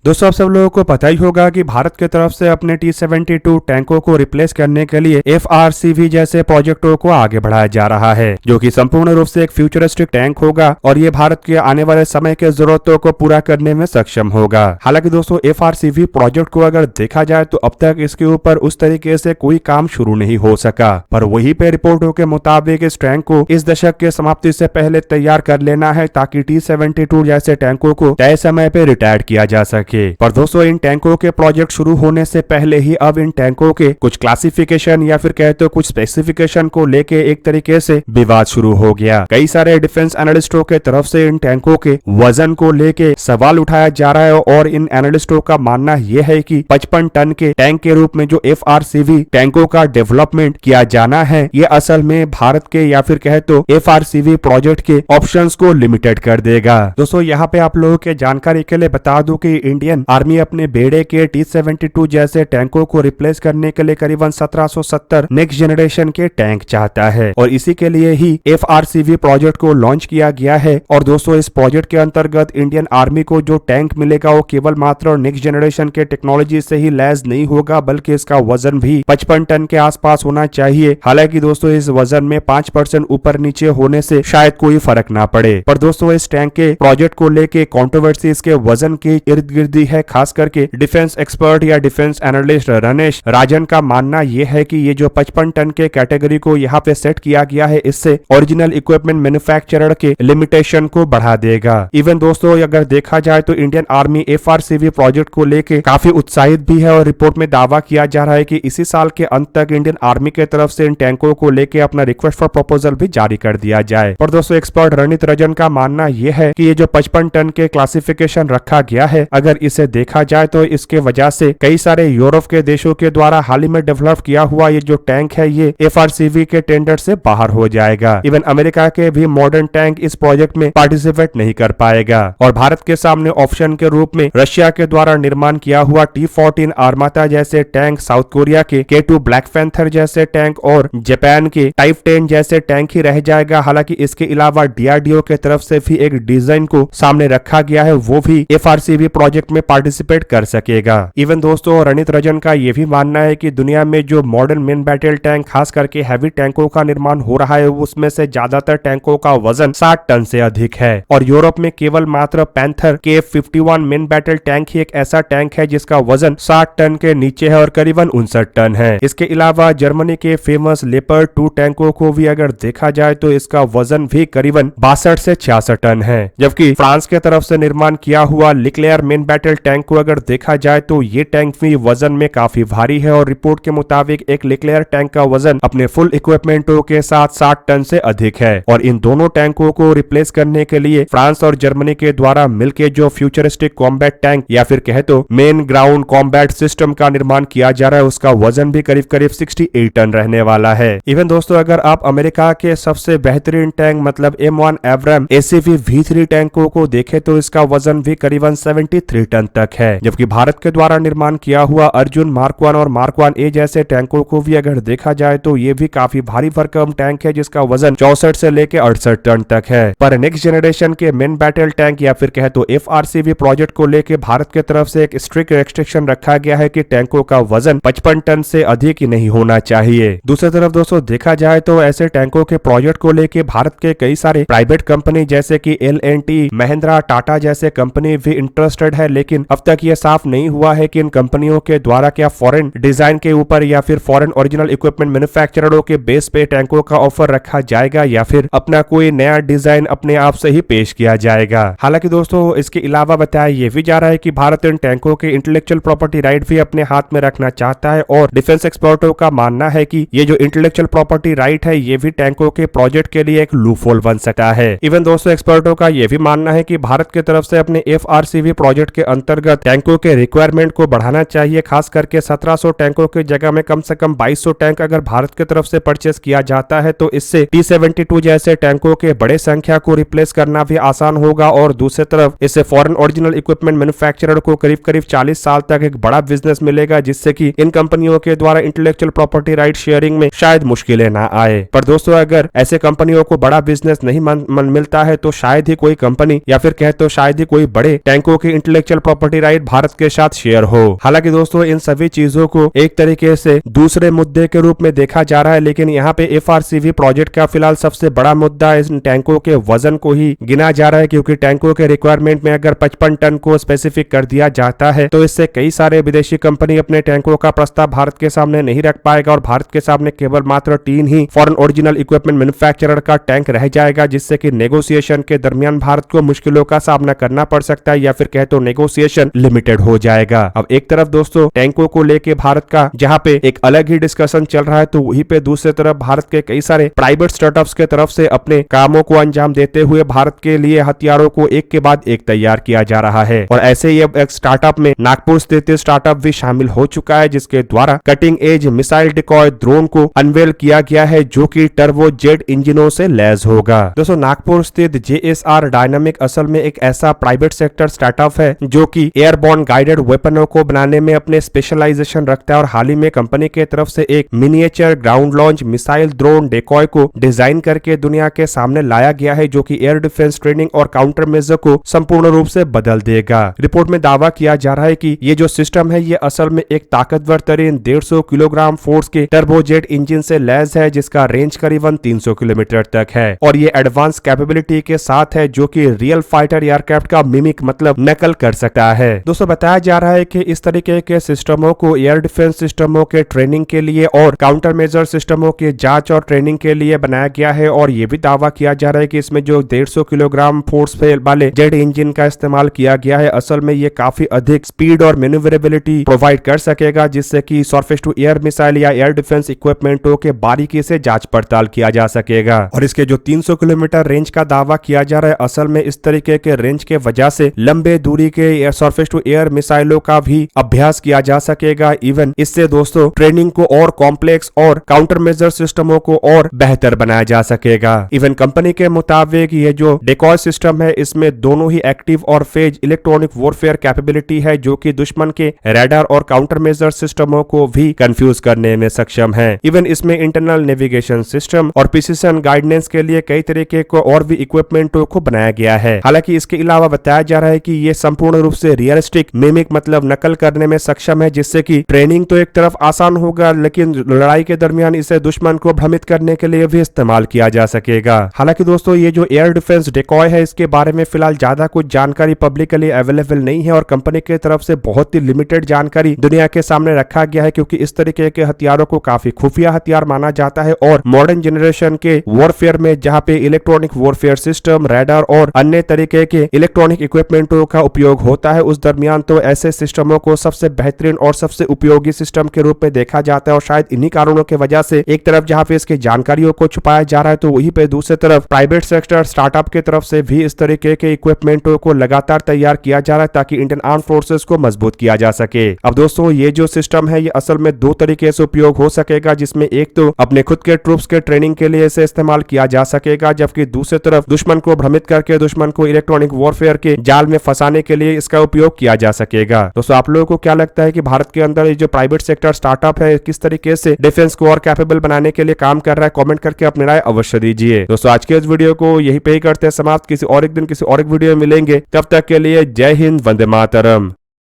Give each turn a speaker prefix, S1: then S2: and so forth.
S1: दोस्तों आप सब लोगों को पता ही होगा कि भारत की तरफ से अपने T-72 टैंकों को रिप्लेस करने के लिए FRCV जैसे प्रोजेक्टों को आगे बढ़ाया जा रहा है, जो कि संपूर्ण रूप से एक फ्यूचरिस्टिक टैंक होगा और ये भारत के आने वाले समय के जरूरतों को पूरा करने में सक्षम होगा। हालांकि दोस्तों FRCV प्रोजेक्ट को अगर देखा जाए तो अब तक इसके ऊपर उस तरीके से कोई काम शुरू नहीं हो सका, पर वहीं पे रिपोर्टों के मुताबिक इस टैंक को इस दशक के समाप्ति से पहले तैयार कर लेना है ताकि T-72 जैसे टैंकों को तय समय पे रिटायर किया जा सके। पर दोस्तों इन टैंकों के प्रोजेक्ट शुरू होने से पहले ही अब इन टैंकों के कुछ क्लासिफिकेशन या फिर कहे तो कुछ स्पेसिफिकेशन को लेके एक तरीके से विवाद शुरू हो गया। कई सारे डिफेंस एनालिस्टों के तरफ से इन टैंकों के वजन को लेके सवाल उठाया जा रहा है और इन एनालिस्टों का मानना यह है कि 55 टन के टैंक के रूप में जो FRCV टैंकों का डेवलपमेंट किया जाना है, ये असल में भारत के या फिर कहे तो FRCV प्रोजेक्ट के ऑप्शंस को लिमिटेड कर देगा। दोस्तों यहाँ पे आप लोगों के जानकारी के लिए बता दूं कि इंडियन आर्मी अपने बेड़े के T-72 जैसे टैंकों को रिप्लेस करने के लिए करीबन 1770 नेक्स्ट जनरेशन के टैंक चाहता है और इसी के लिए ही FRCV प्रोजेक्ट को लॉन्च किया गया है। और दोस्तों इस प्रोजेक्ट के अंतर्गत इंडियन आर्मी को जो टैंक मिलेगा वो केवल मात्र नेक्स्ट जनरेशन के टेक्नोलॉजी से ही लैस नहीं होगा, बल्कि इसका वजन भी 55 टन के आसपास होना चाहिए। हालांकि दोस्तों इस वजन में 5% ऊपर नीचे होने से शायद कोई फर्क ना पड़े, पर दोस्तों इस टैंक के प्रोजेक्ट को लेके कंट्रोवर्सी इसके वजन के इर्द गिर्द है। खास करके डिफेंस एक्सपर्ट या डिफेंस एनालिस्ट रणेश राजन का मानना यह है कि ये जो 55 टन के कैटेगरी को यहाँ पे सेट किया गया है, इससे ओरिजिनल इक्विपमेंट मैन्युफैक्चरर के लिमिटेशन को बढ़ा देगा। इवन दोस्तों अगर देखा जाए तो इंडियन आर्मी FRCV प्रोजेक्ट को लेके काफी उत्साहित भी है और रिपोर्ट में दावा किया जा रहा है कि इसी साल के अंत तक इंडियन आर्मी के तरफ से इन टैंकों को लेके अपना रिक्वेस्ट फॉर प्रपोजल भी जारी कर दिया जाए। और दोस्तों एक्सपर्ट रणित रजन का मानना यह है कि ये जो 55 टन के क्लासिफिकेशन रखा गया है, अगर इसे देखा जाए तो इसके वजह से कई सारे यूरोप के देशों के द्वारा हाल ही में डेवलप किया हुआ ये जो टैंक है ये FRCV के टेंडर से बाहर हो जाएगा। इवन अमेरिका के भी मॉडर्न टैंक इस प्रोजेक्ट में पार्टिसिपेट नहीं कर पाएगा और भारत के सामने ऑप्शन के रूप में रशिया के द्वारा निर्माण किया हुआ T-14 आर्माता जैसे टैंक, साउथ कोरिया के K2 ब्लैक पैंथर जैसे टैंक और जापान के टाइप 10 जैसे टैंक ही रह जाएगा। हालांकि इसके अलावा DRDO के तरफ से भी एक डिजाइन को सामने रखा गया है, वो भी FRCV प्रोजेक्ट में पार्टिसिपेट कर सकेगा। इवन दोस्तों रणित रजन का यह भी मानना है कि दुनिया में जो मॉडर्न मेन बैटल टैंक खास करके हैवी टैंकों का निर्माण हो रहा है, उसमें से ज्यादातर टैंकों का वजन 60 टन से अधिक है और यूरोप में केवल मात्र Panther KF-51 main battle tank ही एक ऐसा टैंक है जिसका वजन 60 टन के नीचे है और करीबन 59 टन है। इसके अलावा जर्मनी के फेमस लेपर्ड 2 टैंकों को भी अगर देखा जाए तो इसका वजन भी करीबन 62 से 66 टन है, जबकि फ्रांस के तरफ से निर्माण किया हुआ लिक्लेयर मेन बैटल टैंक को अगर देखा जाए तो ये टैंक भी वजन में काफी भारी है और रिपोर्ट के मुताबिक एक लिक्लेयर टैंक का वजन अपने फुल इक्विपमेंटों के साथ 60 टन से अधिक है। और इन दोनों टैंकों को रिप्लेस करने के लिए फ्रांस और जर्मनी के द्वारा मिलकर जो फ्यूचरिस्टिक कॉम्बैट टैंक या फिर कहे तो मेन ग्राउंड कॉम्बैट सिस्टम का निर्माण किया जा रहा है, उसका वजन भी करीब करीब 68 टन रहने वाला है। इवन दोस्तों अगर आप अमेरिका के सबसे बेहतरीन टैंक मतलब M1 एब्राम ACV V3 टैंकों को देखें तो इसका वजन भी करीबन 73 टन तक है, जबकि भारत के द्वारा निर्माण किया हुआ अर्जुन मार्क 1 और मार्क 1A जैसे टैंकों को भी अगर देखा जाए तो ये भी काफी भारी भरकम टैंक है जिसका वजन 64 से लेकर 68 टन तक है। पर नेक्स्ट जनरेशन के मेन बैटल टैंक या फिर कहे तो FRCV प्रोजेक्ट को लेकर भारत के तरफ से एक स्ट्रिक्ट रेस्ट्रिक्शन रखा गया है कि टैंकों का वजन 55 टन से अधिक ही नहीं होना चाहिए। दूसरी तरफ दोस्तों देखा जाए तो ऐसे टैंकों के प्रोजेक्ट को लेकर भारत के कई सारे प्राइवेट कंपनी जैसे कि L&T, महिंद्रा, टाटा जैसे कंपनी भी इंटरेस्टेड है, लेकिन अब तक ये साफ नहीं हुआ है कि इन कंपनियों के द्वारा क्या फॉरेन डिजाइन के ऊपर या फिर फॉरेन ओरिजिनल इक्विपमेंट मैन्युफैक्चररों के बेस पे टैंकों का ऑफर रखा जाएगा या फिर अपना कोई नया डिजाइन अपने आप से ही पेश किया जाएगा। हालांकि दोस्तों इसके अलावा बताया ये भी जा रहा है कि भारत इन टैंकों के इंटेलेक्चुअल प्रॉपर्टी राइट भी अपने हाथ में रखना चाहता है और डिफेंस एक्सपर्टों का मानना है कि ये जो इंटेलेक्चुअल प्रॉपर्टी राइट है ये भी टैंकों के प्रोजेक्ट के लिए एक लूपहोल बन सकता है। इवन दोस्तों एक्सपर्टों का यह भी मानना है कि भारत की तरफ से अपने FRCV प्रोजेक्ट के अंतर्गत टैंकों के रिक्वायरमेंट को बढ़ाना चाहिए। खास करके 1700 टैंकों की जगह में कम से कम 2200 टैंक अगर भारत की तरफ से परचेस किया जाता है तो इससे T-72 जैसे टैंकों के बड़े संख्या को रिप्लेस करना भी आसान होगा और दूसरी तरफ इससे फॉरेन ओरिजिनल इक्विपमेंट मैन्युफैक्चरर को करीब करीब 40 साल तक एक बड़ा बिजनेस मिलेगा, जिससे कि इन कंपनियों के द्वारा इंटेलेक्चुअल प्रॉपर्टी राइट शेयरिंग में शायद मुश्किलें ना आए। पर दोस्तों अगर ऐसे कंपनियों को बड़ा बिजनेस नहीं मिलता है तो शायद ही कोई कंपनी या फिर कहे तो शायद ही कोई बड़े टैंकों की intellectual intellectual property right Bharat के साथ शेयर हो। हालांकि दोस्तों इन सभी चीजों को एक तरीके से दूसरे मुद्दे के रूप में देखा जा रहा है, लेकिन यहाँ पे FRCV प्रोजेक्ट का फिलहाल सबसे बड़ा मुद्दा इन टैंकों के वजन को ही गिना जा रहा है, क्योंकि टैंकों के रिक्वायरमेंट में अगर 55 टन को स्पेसिफिक कर दिया जाता है तो इससे कई सारे विदेशी कंपनी अपने टैंकों का प्रस्ताव भारत के सामने नहीं रख पाएगा और भारत के सामने केवल मात्र 3 ही फॉरेन ओरिजिनल इक्विपमेंट मैन्युफैक्चरर का टैंक रह जाएगा, जिससे कि नेगोशिएशन के दरमियान भारत को मुश्किलों का सामना करना पड़ सकता है, या फिर कहे तो नेगोशिएशन लिमिटेड हो जाएगा। अब एक तरफ दोस्तों टैंकों को लेके भारत का जहां पे एक अलग ही डिस्कशन चल रहा है, तो वहीं पे दूसरी तरफ भारत के कई सारे प्राइवेट स्टार्टअप्स के तरफ से अपने कामों को अंजाम देते हुए भारत के लिए हथियारों को एक के बाद एक तैयार किया जा रहा है। और ऐसे ही अब एक स्टार्टअप में नागपुर स्थित स्टार्टअप भी शामिल हो चुका है, जिसके द्वारा cutting edge missile decoy drone को अनवेल किया गया है, जो कि टर्बो जेट इंजनों से लैस होगा। दोस्तों नागपुर स्थित JSR डायनामिक असल में एक ऐसा प्राइवेट सेक्टर स्टार्टअप है जो कि एयरबॉर्न गाइडेड वेपनों को बनाने में अपने स्पेशलाइजेशन रखता है, और हाल ही में कंपनी के तरफ से एक miniature ground launch missile drone decoy को डिजाइन करके दुनिया के सामने लाया गया है, जो कि एयर डिफेंस ट्रेनिंग और काउंटर मेजर को संपूर्ण रूप से बदल देगा। रिपोर्ट में दावा किया जा रहा है कि ये जो सिस्टम है ये असल में एक ताकतवर तरीन 150 किलोग्राम फोर्स के टर्बोजेट इंजन से लैस है, जिसका रेंज करीबन 300 किलोमीटर तक है, और ये एडवांस कैपेबिलिटी के साथ है जो कि रियल फाइटर एयरक्राफ्ट का मिमिक मतलब नकल कर सकता है। दोस्तों बताया जा रहा है कि इस तरीके के सिस्टमों को एयर डिफेंस सिस्टमों के ट्रेनिंग के लिए और काउंटर मेजर सिस्टमों के जांच और ट्रेनिंग के लिए बनाया गया है, और ये भी दावा किया जा रहा है कि इसमें जो 150 किलोग्राम फोर्स वाले जेट इंजन का इस्तेमाल किया गया है, असल में ये काफी अधिक स्पीड और मैन्यूवरेबिलिटी प्रोवाइड कर सकेगा, जिससे कि सरफेस टू एयर मिसाइल या एयर डिफेंस इक्विपमेंटों के बारीकी से जांच पड़ताल किया जा सकेगा। और इसके जो 300 किलोमीटर रेंज का दावा किया जा रहा है, असल में इस तरीके के रेंज के वजह से लंबे दूरी के सरफेस टू एयर मिसाइलों का भी अभ्यास किया जा सकेगा। इवन इससे दोस्तों ट्रेनिंग को और कॉम्प्लेक्स और काउंटर मेजर सिस्टमों को और बेहतर बनाया जा सकेगा। इवन कंपनी के मुताबिक ये जो डेकॉय सिस्टम है इसमें दोनों ही एक्टिव और फेज इलेक्ट्रॉनिक वॉरफेयर कैपेबिलिटी है, जो कि दुश्मन के रडार और काउंटर मेजर सिस्टमों को भी कंफ्यूज करने में सक्षम है। इवन इसमें इंटरनल नेविगेशन सिस्टम और प्रिसिशन गाइडेंस के लिए कई तरीके को और भी इक्विपमेंटों को बनाया गया है। हालांकि इसके अलावा बताया जा रहा है कि ये संपूर्ण रूप से रियलिस्टिक मिमिक मतलब नकल करने में सक्षम है, जिससे कि ट्रेनिंग तो एक तरफ आसान होगा, लेकिन लड़ाई के दरमियान इसे दुश्मन को भ्रमित करने के लिए भी इस्तेमाल किया जा सकेगा। हालांकि दोस्तों ये जो एयर डिफेंस डेकॉय है इसके बारे में फिलहाल ज्यादा कुछ जानकारी पब्लिकली अवेलेबल नहीं है, और कंपनी की तरफ से बहुत ही लिमिटेड जानकारी दुनिया के सामने रखा गया है, क्योंकि इस तरीके के हथियारों को काफी खुफिया हथियार माना जाता है, और मॉडर्न जनरेशन के वॉरफेयर में जहां पे इलेक्ट्रॉनिक वॉरफेयर सिस्टम, रडार और अन्य तरीके के इलेक्ट्रॉनिक इक्विपमेंटों का उपयोग होता है, उस दरमियान तो ऐसे सिस्टमों को सबसे बेहतरीन और सबसे उपयोगी सिस्टम के रूप में देखा जाता है। और शायद इन्हीं कारणों की वजह से एक तरफ जहां पे इसकी जानकारियों को छुपाया जा रहा है, तो वहीं पे दूसरी तरफ प्राइवेट सेक्टर स्टार्टअप की तरफ से भी इस तरीके के इक्विपमेंटों को लगातार तैयार किया जा रहा है, ताकि इंडियन आर्म फोर्सेस को मजबूत किया जा सके। अब दोस्तों ये जो सिस्टम है ये असल में दो तरीके से उपयोग हो सकेगा, जिसमें एक तो अपने खुद के ट्रूप्स के ट्रेनिंग के लिए इसे इस्तेमाल किया जा सकेगा, जबकि दूसरी तरफ दुश्मन को भ्रमित करके दुश्मन को इलेक्ट्रॉनिक वॉरफेयर के जाल में फंसाने के लिए इसका उपयोग किया जा सकेगा। दोस्तों आप लोगों को क्या लगता है कि भारत के अंदर ये जो प्राइवेट सेक्टर स्टार्टअप है किस तरीके से डिफेंस को और कैपेबल बनाने के लिए काम कर रहा है? कमेंट करके अपनी राय अवश्य दीजिए। दोस्तों आज के इस वीडियो को यहीं पे ही करते हैं समाप्त। किसी और एक दिन किसी और एक वीडियो में मिलेंगे, तब तक के लिए जय हिंद, वंदे मातरम।